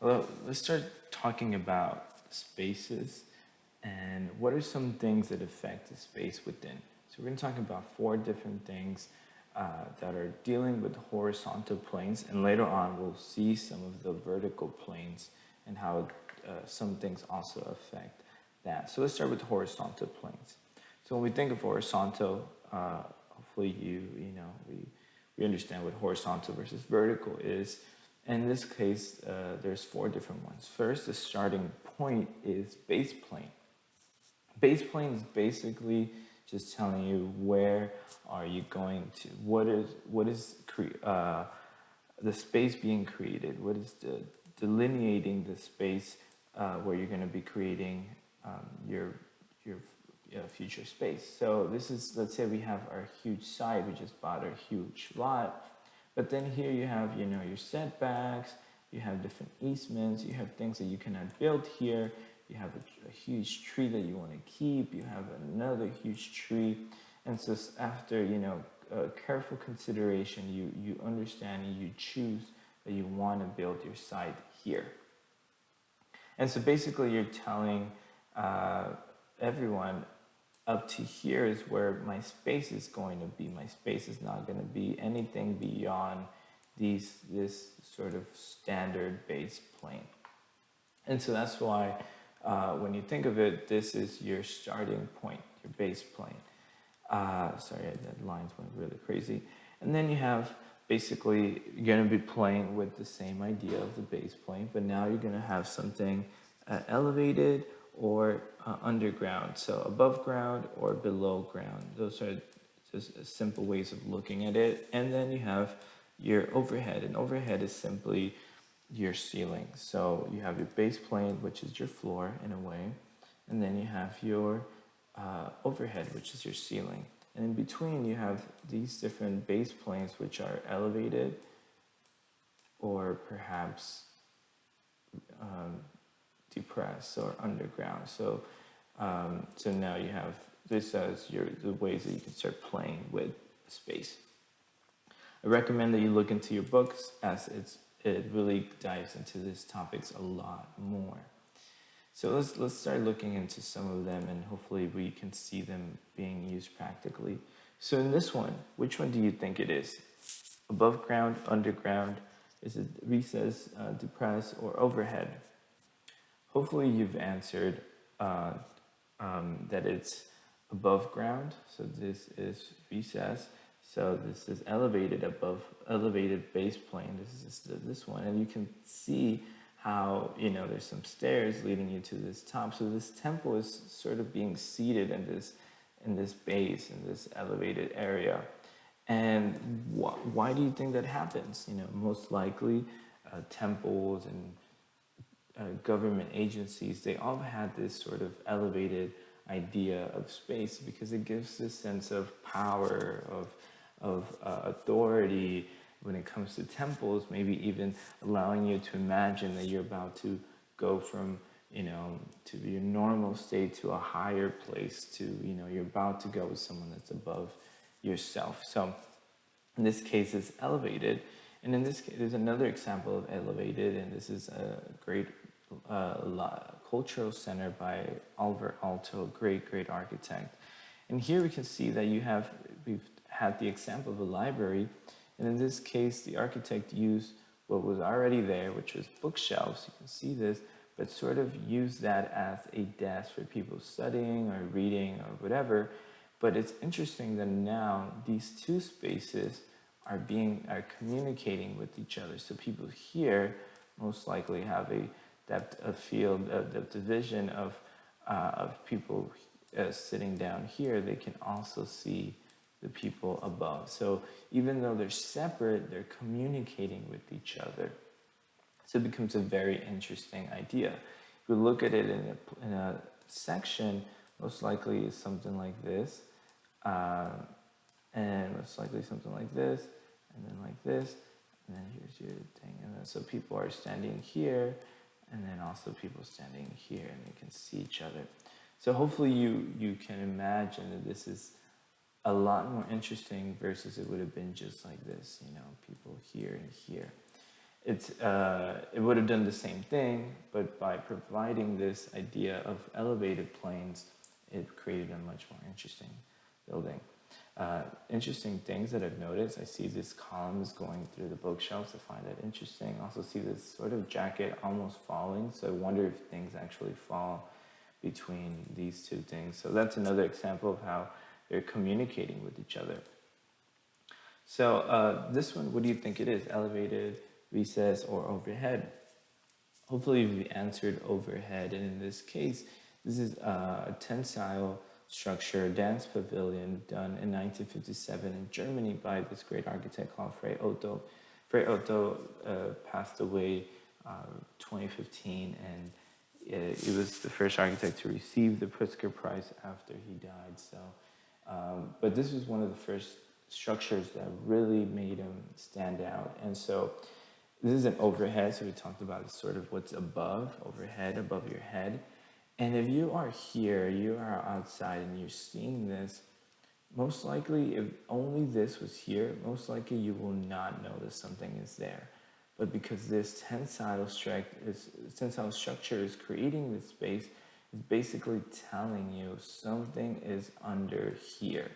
Well, let's start talking about spaces and what are some things that affect the space within. So we're going to talk about four different things that are dealing with horizontal planes, and later on we'll see some of the vertical planes and how some things also affect that. So let's start with horizontal planes. So when we think of horizontal, hopefully we understand what horizontal versus vertical is. In this case, there's four different ones. First, the starting point is base plane. Base plane is basically just telling you where are you going to, the space being created, what is the delineating the space where you're going to be creating your future space. So this is, let's say we have our huge site, we just bought a huge lot, but then here you have, your setbacks, you have different easements, you have things that you cannot build here, you have a huge tree that you want to keep, you have another huge tree. And so after, careful consideration, you understand and you choose that you want to build your site here. And so basically you're telling everyone up to here is where my space is going to be. My space is not going to be anything beyond this sort of standard base plane. And so that's why when you think of it, this is your starting point, your base plane. Sorry, that lines went really crazy. And then you have basically, you're going to be playing with the same idea of the base plane, but now you're going to have something elevated or underground. So above ground or below ground. Those are just simple ways of looking at it. And then you have your overhead. And overhead is simply your ceiling. So you have your base plane, which is your floor in a way. And then you have your overhead, which is your ceiling. And in between, you have these different base planes, which are elevated or perhaps depressed or underground. So now you have this as the ways that you can start playing with space. I recommend that you look into your books as it really dives into these topics a lot more. So let's start looking into some of them, and hopefully we can see them being used practically. So in this one, which one do you think it is? Above ground, underground? Is it recess, depressed, or overhead? Hopefully you've answered that it's above ground. So this is recess. So this is elevated base plane. This is this one, and you can see how there's some stairs leading you to this top. So this temple is sort of being seated in this base, in this elevated area. And why do you think that happens? Most likely temples and government agencies, they all had this sort of elevated idea of space because it gives this sense of power, of authority. When it comes to temples, maybe even allowing you to imagine that you're about to go from to your normal state to a higher place, to you're about to go with someone that's above yourself. So in this case it's elevated, and in this case there's another example of elevated, and this is a great cultural center by Alvar Aalto, great architect. And here we can see that we've had the example of a library, and in this case the architect used what was already there, which was bookshelves. You can see this, but sort of used that as a desk for people studying or reading or whatever. But it's interesting that now these two spaces are communicating with each other. So people here most likely have a depth of field, depth of vision of people sitting down here. They can also see the people above. So even though they're separate, they're communicating with each other. So it becomes a very interesting idea. If we look at it in a section, most likely it's something like this, and most likely something like this, and then like this, and then here's your thing. And then so people are standing here, and then also people standing here, and they can see each other. So hopefully you can imagine that this is a lot more interesting versus it would have been just like this, people here and here. it would have done the same thing, but by providing this idea of elevated planes, it created a much more interesting building. Interesting things that I've noticed, I see these columns going through the bookshelves. I find that interesting. I also see this sort of jacket almost falling, so I wonder if things actually fall between these two things. So that's another example of how they're communicating with each other. So this one, what do you think it is? Elevated, recess, or overhead? Hopefully we answered overhead, and in this case, this is a tensile structure, dance pavilion, done in 1957 in Germany by this great architect called Frei Otto. Frei Otto passed away 2015, and it was the first architect to receive the Pritzker Prize after he died. So, but this was one of the first structures that really made him stand out, and so this is an overhead, so we talked about sort of what's above, overhead, above your head. And if you are here, you are outside and you're seeing this, most likely, if only this was here, most likely you will not notice something is there. But because this tensile structure is creating this space, it's basically telling you something is under here.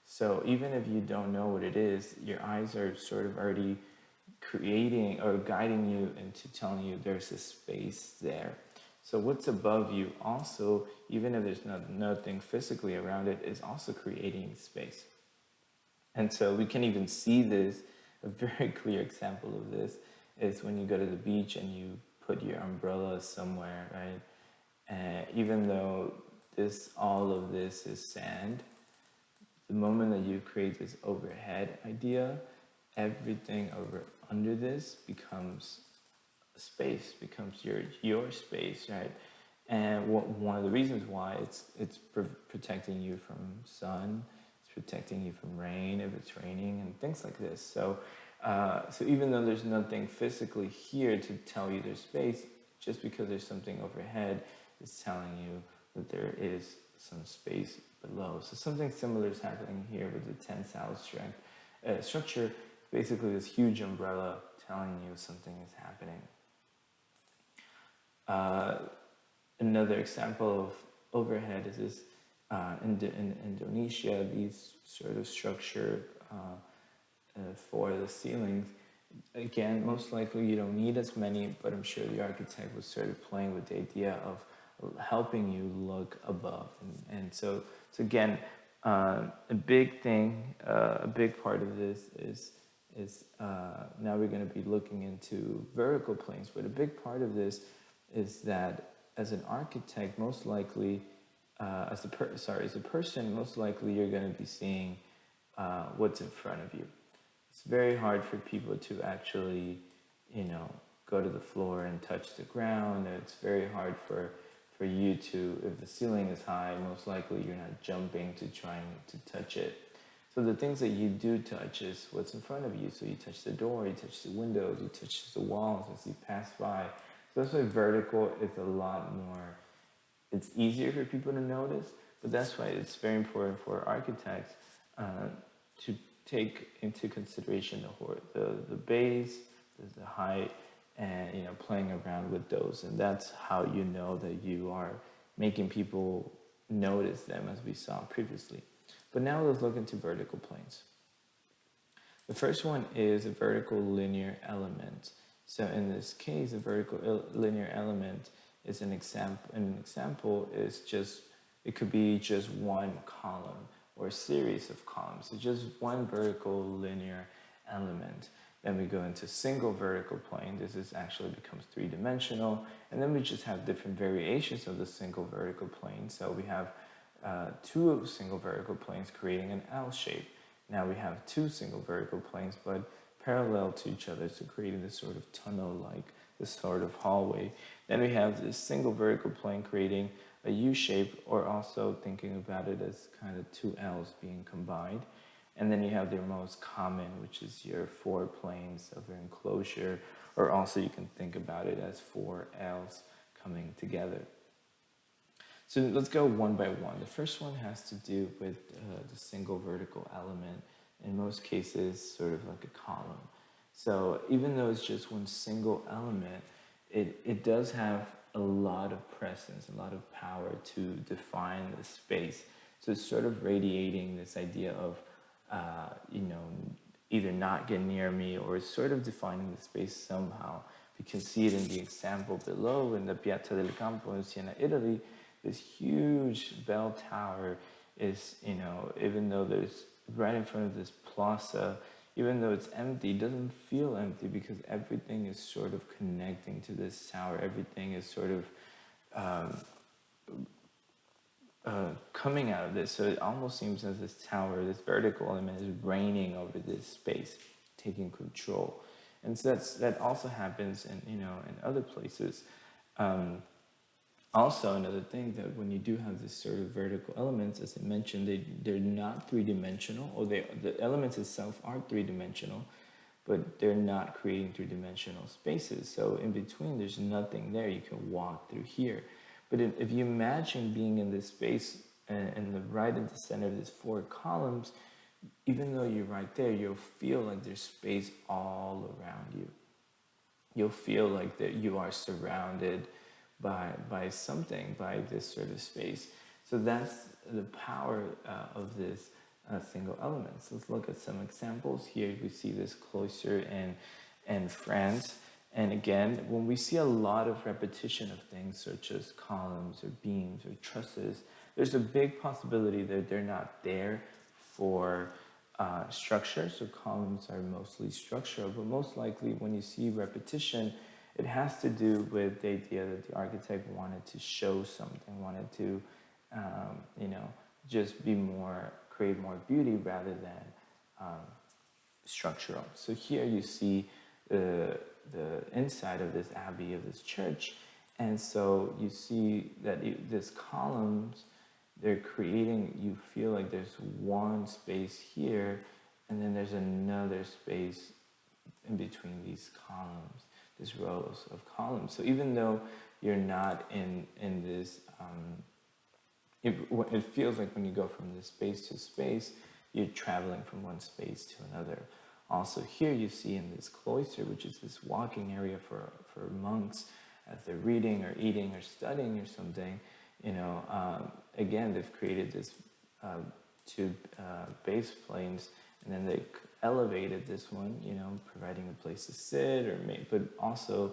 So even if you don't know what it is, your eyes are sort of already creating or guiding you into telling you there's a space there. So what's above you also, even if there's nothing physically around it, is also creating space. And so we can even see this, a very clear example of this is when you go to the beach and you put your umbrella somewhere, right? And even though all of this is sand, the moment that you create this overhead idea, everything under this becomes space, becomes your space, right? And one of the reasons why it's protecting you from sun, it's protecting you from rain if it's raining and things like this. So so even though there's nothing physically here to tell you there's space, just because there's something overhead, it's telling you that there is some space below. So something similar is happening here with the tensile structure. Basically, this huge umbrella telling you something is happening. Another example of overhead is this in Indonesia, these sort of structure for the ceilings. Again, most likely you don't need as many, but I'm sure the architect was sort of playing with the idea of helping you look above. And so again, a big thing, a big part of this is now we're going to be looking into vertical planes, but a big part of this is that as an architect, most likely, as a person, most likely you're going to be seeing what's in front of you. It's very hard for people to actually, go to the floor and touch the ground. It's very hard for you to, if the ceiling is high, most likely you're not jumping to trying to touch it. So the things that you do touch is what's in front of you. So you touch the door, you touch the windows, you touch the walls as you pass by. So that's why vertical is a lot more, it's easier for people to notice, but that's why it's very important for architects to take into consideration the base, the height, and playing around with those. And that's how you know that you are making people notice them, as we saw previously. But now let's look into vertical planes. The first one is a vertical linear element. So in this case, a vertical linear element is an example. An example is it could be just one column or a series of columns. So just one vertical linear element. Then we go into single vertical plane. This actually becomes three-dimensional. And then we just have different variations of the single vertical plane. So we have two single vertical planes creating an L shape. Now we have two single vertical planes, but parallel to each other, so creating this sort of tunnel-like, this sort of hallway. Then we have this single vertical plane creating a U shape, or also thinking about it as kind of two L's being combined. And then you have the most common, which is your four planes of an enclosure, or also you can think about it as four L's coming together. So let's go one by one. The first one has to do with the single vertical element. In most cases, sort of like a column. So even though it's just one single element, it does have a lot of presence, a lot of power to define the space. So it's sort of radiating this idea of, you know, either not get near me, or it's sort of defining the space somehow. You can see it in the example below in the Piazza del Campo in Siena, Italy. This huge bell tower is, you know, even though there's right in front of this plaza, even though it's empty, it doesn't feel empty because everything is sort of connecting to this tower. Everything is sort of coming out of this. So it almost seems as this tower, this vertical element, is reigning over this space, taking control. And so that also happens in, you know, in other places. Also, another thing, that when you do have this sort of vertical elements, as I mentioned, they're not three-dimensional, or the elements itself are three-dimensional, but they're not creating three-dimensional spaces. So in between, there's nothing there. You can walk through here. But if you imagine being in this space, and the right at the center of these four columns, even though you're right there, you'll feel like there's space all around you. You'll feel like that you are surrounded by something, by this sort of space. So that's the power of this single element. So let's look at some examples. Here we see this cloister in France. And again, when we see a lot of repetition of things such as columns or beams or trusses, there's a big possibility that they're not there for structure. So columns are mostly structural, but most likely when you see repetition, it has to do with the idea that the architect wanted to show something, wanted to, you know, just be more, create more beauty rather than structural. So here you see the inside of this abbey, of this church, and so you see that these columns, they're creating, you feel like there's one space here, and then there's another space in between these columns, these rows of columns. So even though you're not in this, it feels like when you go from this space to space, you're traveling from one space to another. Also here you see in this cloister, which is this walking area for monks as they're reading or eating or studying or something, you know, again, they've created this two base planes, and then they elevated this one, you know, providing a place to sit but also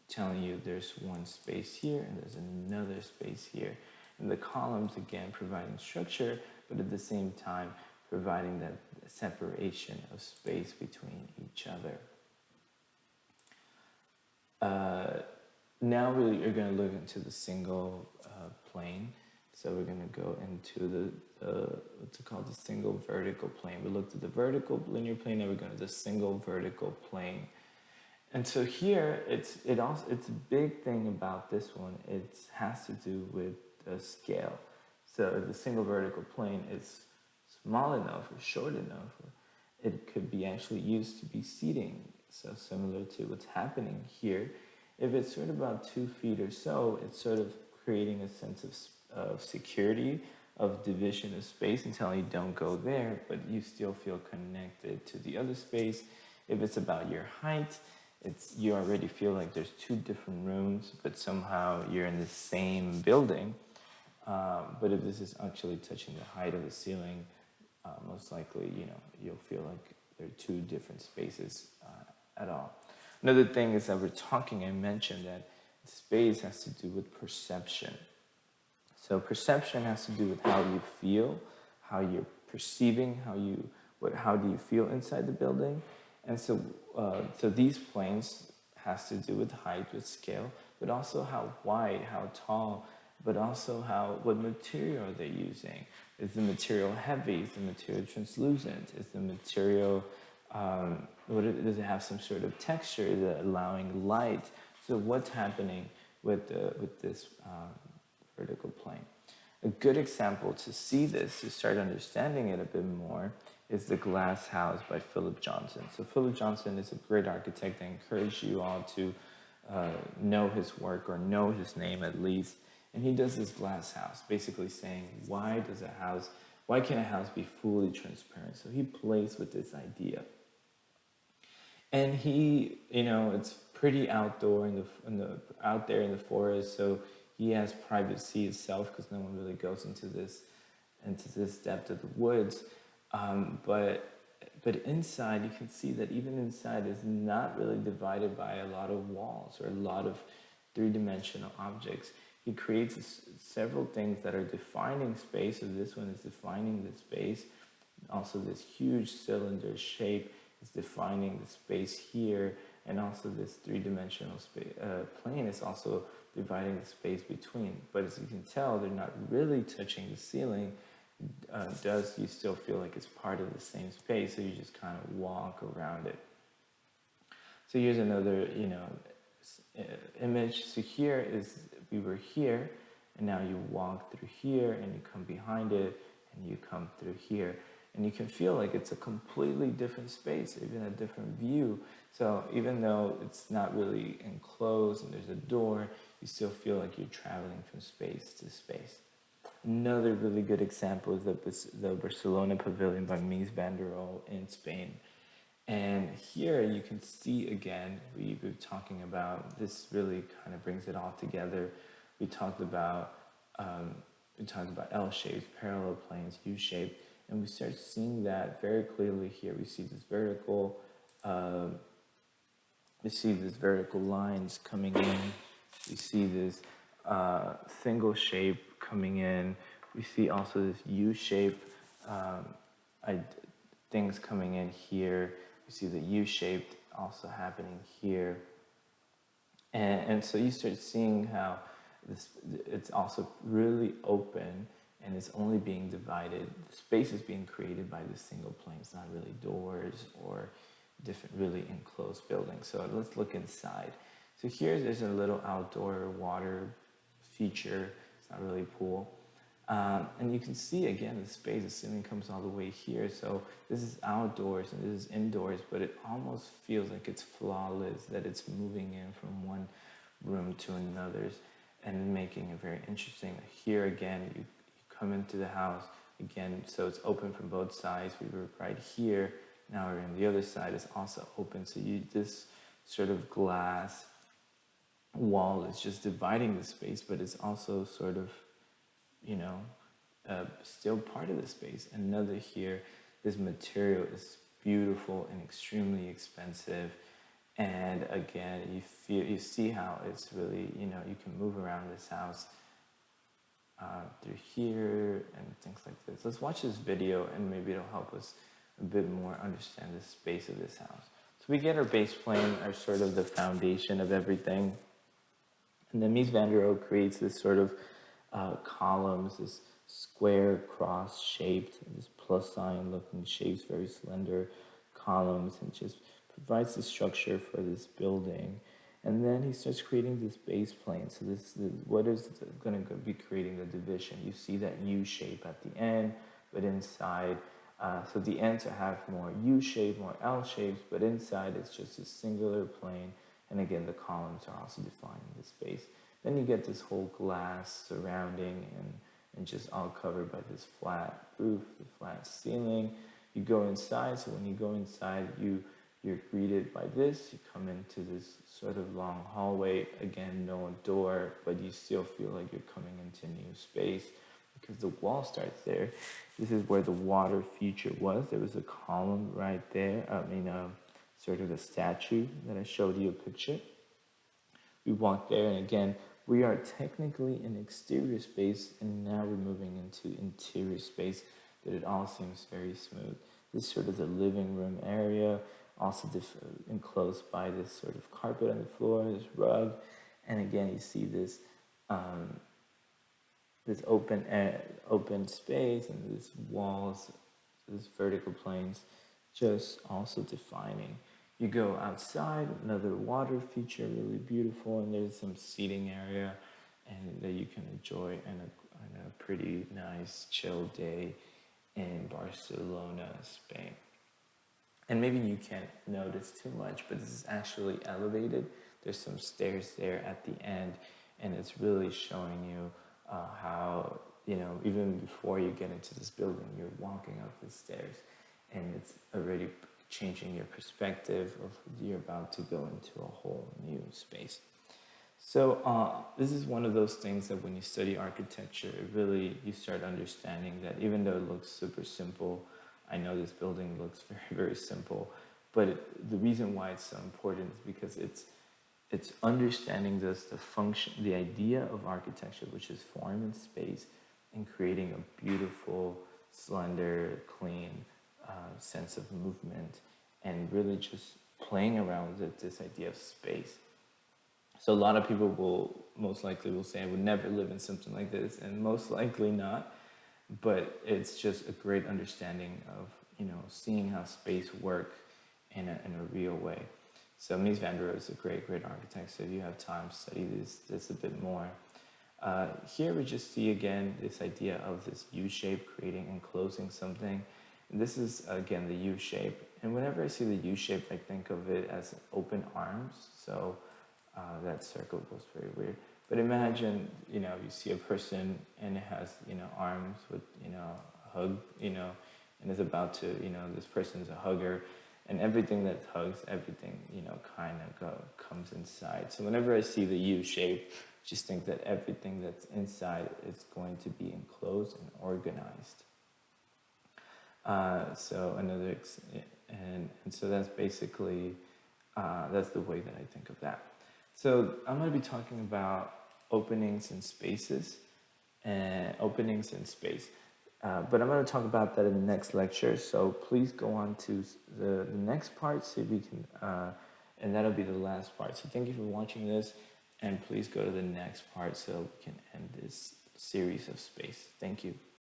telling you there's one space here and there's another space here. And the columns, again, providing structure, but at the same time, providing that separation of space between each other. Now we are going to look into the single plane. So we're going to go into what's it called, the single vertical plane. We looked at the vertical linear plane, now we're going to the single vertical plane. And so here, it's a big thing about this one. It has to do with the scale. So if the single vertical plane is small enough or short enough, it could be actually used to be seating. So similar to what's happening here. If it's sort of about 2 feet or so, it's sort of creating a sense of security, of division of space, and telling you don't go there, but you still feel connected to the other space. If it's about your height, you already feel like there's 2 different rooms, but somehow you're in the same building. But if this is actually touching the height of the ceiling, most likely, you know, you'll feel like there are 2 different spaces at all. Another thing is that I mentioned that space has to do with perception. So perception has to do with how you feel, how you're perceiving, how do you feel inside the building. And so these planes has to do with height, with scale, but also how wide, how tall, but also what material are they using. Is the material heavy? Is the material translucent? Is the material, does it have some sort of texture? Is it allowing light? So what's happening with this vertical plane? A good example to see this, to start understanding it a bit more, is The Glass House by Philip Johnson. So Philip Johnson is a great architect. I encourage you all to know his work, or know his name at least. And he does this glass house, basically saying, why can a house be fully transparent? So he plays with this idea. And he, it's pretty outdoor in the out there in the forest, so he has privacy itself because no one really goes into this depth of the woods. But inside, you can see that even inside is not really divided by a lot of walls or a lot of three-dimensional objects. He creates several things that are defining space. So this one is defining the space. Also, this huge cylinder shape is defining the space here, and also this three-dimensional plane is also dividing the space between. But as you can tell, they're not really touching the ceiling. You still feel like it's part of the same space, so you just kind of walk around it. So here's another, image. So here is, we were here, and now you walk through here, and you come behind it, and you come through here. And you can feel like it's a completely different space, even a different view. So even though it's not really enclosed and there's a door, you still feel like you're traveling from space to space. Another really good example is the Barcelona Pavilion by Mies van der Rohe in Spain. And here you can see again, we were talking about, this really kind of brings it all together. We talked about L shapes, parallel planes, U shaped, and we start seeing that very clearly here. We see this vertical lines coming in. We see this single shape coming in. We see also this U shape things coming in here. We see the U shaped also happening here. And so you start seeing how it's also really open, and it's only being divided. The space is being created by this single plane. It's not really doors or different really enclosed buildings. So let's look inside. So here there's a little outdoor water feature. It's not really a pool. And you can see again the space, the ceiling comes all the way here. So this is outdoors and this is indoors, but it almost feels like it's flawless, that it's moving in from one room to another's and making it very interesting. Here again, you come into the house again, so it's open from both sides. We were right here, now we're on the other side, it's also open. So this sort of glass wall is just dividing the space, but it's also sort of, still part of the space. Another here, this material is beautiful and extremely expensive. And again, you see how it's really, you can move around this house through here and things like this. Let's watch this video and maybe it'll help us a bit more understand the space of this house. So we get our base plane, our sort of the foundation of everything. And then Mies van der Rohe creates this sort of columns, this square cross shaped, this plus sign looking shapes, very slender columns, and just provides the structure for this building. And then he starts creating this base plane. So what is going to be creating the division? You see that U shape at the end, but inside, so the ends have more U shape, more L shapes, but inside it's just a singular plane. And again, the columns are also defining the space. Then you get this whole glass surrounding and just all covered by this flat roof, the flat ceiling. You go inside, so when you go inside, you're greeted by this. You come into this sort of long hallway. Again, no door, but you still feel like you're coming into new space because the wall starts there. This is where the water feature was. There was a column right there. Sort of a statue that I showed you a picture. We walked there, and again, we are technically in exterior space, and now we're moving into interior space, but it all seems very smooth. This is sort of the living room area, also enclosed by this sort of carpet on the floor, this rug, and again, you see this this open space and these walls, these vertical planes, just also defining. You go outside, another water feature, really beautiful, and there's some seating area, and that you can enjoy in a pretty nice chill day in Barcelona, Spain. And maybe you can't notice too much, but this is actually elevated. There's some stairs there at the end, and it's really showing you how, even before you get into this building, you're walking up the stairs, and it's already changing your perspective of you're about to go into a whole new space. So this is one of those things that when you study architecture, it really you start understanding that even though it looks super simple, I know this building looks very, very simple, but the reason why it's so important is because it's understanding the function, the idea of architecture, which is form and space, and creating a beautiful, slender, clean sense of movement, and really just playing around with this idea of space. So a lot of people will most likely will say, I would never live in something like this, and most likely not. But it's just a great understanding of, seeing how space works in a real way. So Mies van der Rohe is a great, great architect. So if you have time, study this a bit more. Here we just see again this idea of this U shape, creating and closing something. And this is again the U shape. And whenever I see the U shape, I think of it as open arms. So that circle was very weird. But imagine, you see a person and it has, arms with, a hug, and is about to, this person is a hugger, and everything that hugs, everything, kind of comes inside. So whenever I see the U shape, just think that everything that's inside is going to be enclosed and organized. And so that's basically, that's the way that I think of that. So I'm going to be talking about openings and spaces, openings in space. But I'm going to talk about that in the next lecture. So please go on to the next part, so we can, and that'll be the last part. So thank you for watching this, and please go to the next part so we can end this series of space. Thank you.